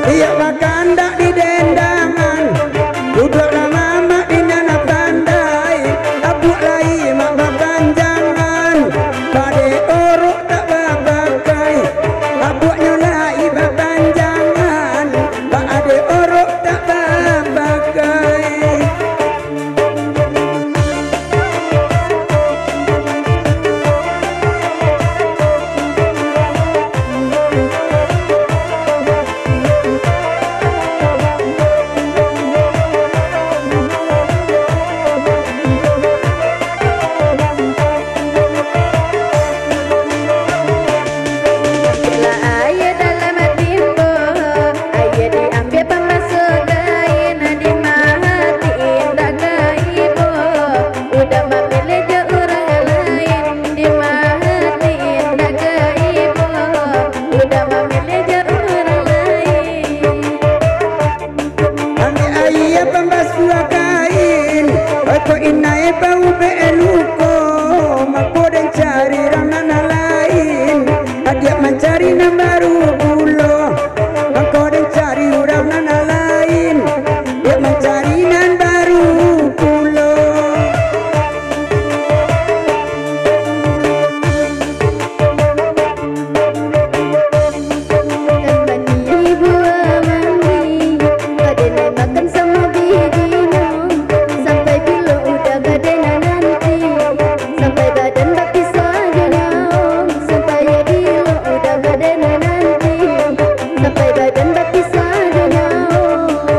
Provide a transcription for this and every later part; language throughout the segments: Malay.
Iya makan dak di dendangan, duduk lama mak di nana pandai, abuk lai mak bapanjangan, bade orok tak babakai, abuknya lai bapanjangan, bade orok tak babakai. Ko inai bau beluko, mako dan cari ramana lain. Adia mencari baru bulo, mako dan cari ramana lain. Dia mencari nan baru bulo. Temani buah mandi, ada nak makan sama bijinya. Sampai bila udah gadena nanti, sampai badan tak bisa jauh. Sampai bila udah gadena nanti, sampai badan tak bisa jauh.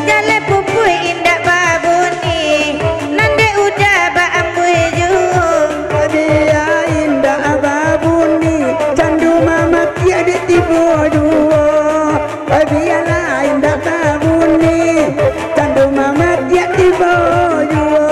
Jale pupui indak babuni, nande udah baambui jung. Dia indah ababuni, candu mama tiada tiba dua. Biarlah indah babuni, candu mama tiada tiba dua.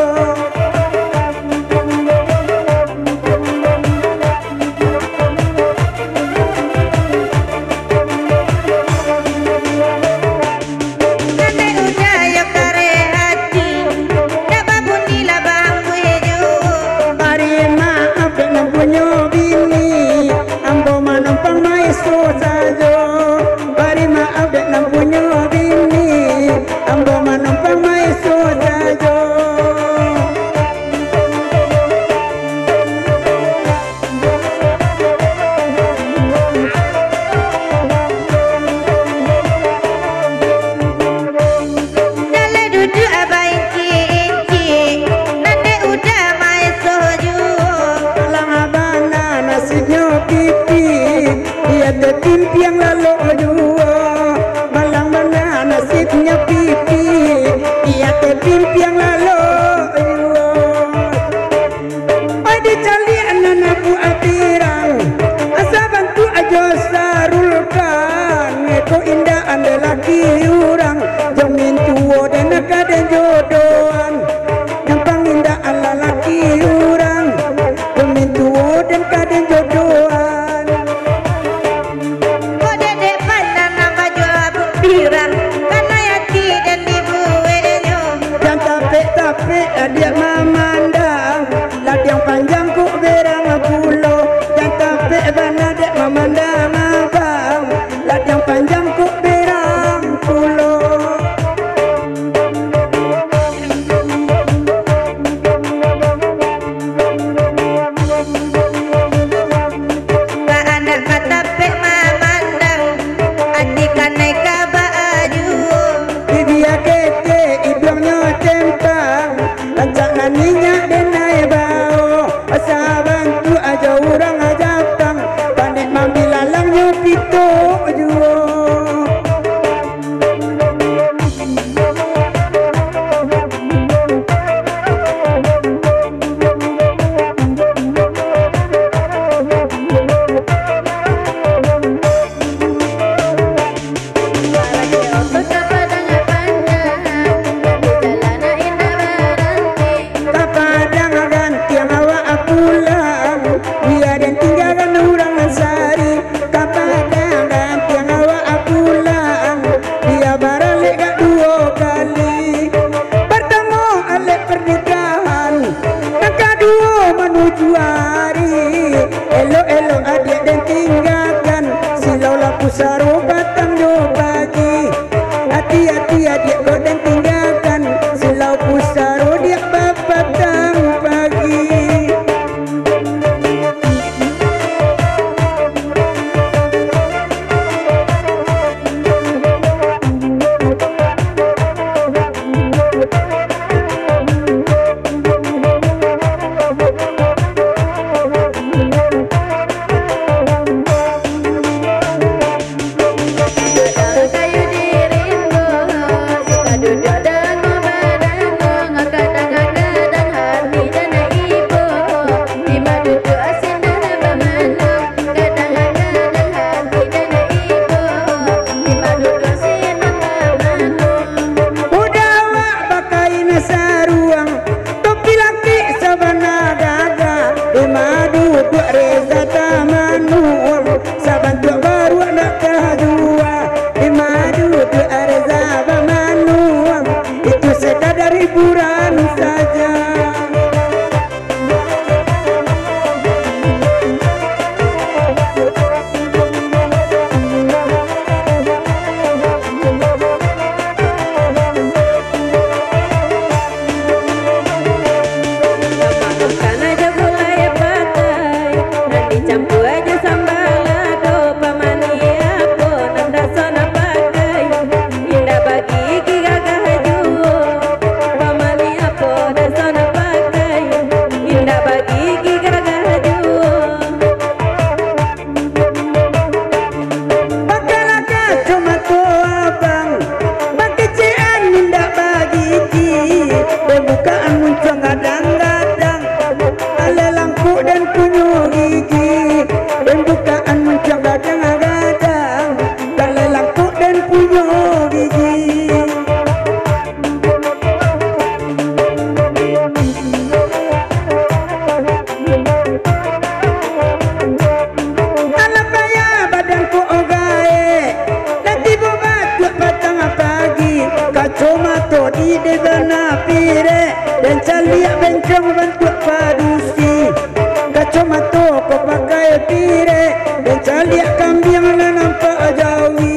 Nande udah yo kare hati, dak babuni lah baambui jung. Hari maaf dengan punya bini, ambo menumpang maestro saja. Hari maaf dengan punya bini, ambo menumpang maestro saja. Jale duduk abai inci, nande udah mai sojung. Malang abana nasibnya pipi, dia tertimpi yang lalu dua. Malang bana nasibnya pipi, dia tertimpi yang lalu dua. Oi dicali anak buah pirang, asa bantu aja sarulkan. Eko indah anda laki urang, jamin tua dan kaden jodohan. Nampang indah ala laki urang, jamin tua dan kaden jodohan. Kok dedek pandang nama jual pirang, karena yati dan dibuenyo. Dan tapik-tapik dia memandang, ladang panjang ku berang pulau. Dan tapik bana dek memandang abang, ladang panjang ku berang pulau. biji. Alam baya badanku ogae, nanti bobatu petang pagi, kacamata di degana pire, dan caliak bencong bantu padusi. Kacamata kau pakai pire, dan caliak kambing na nampak jawi.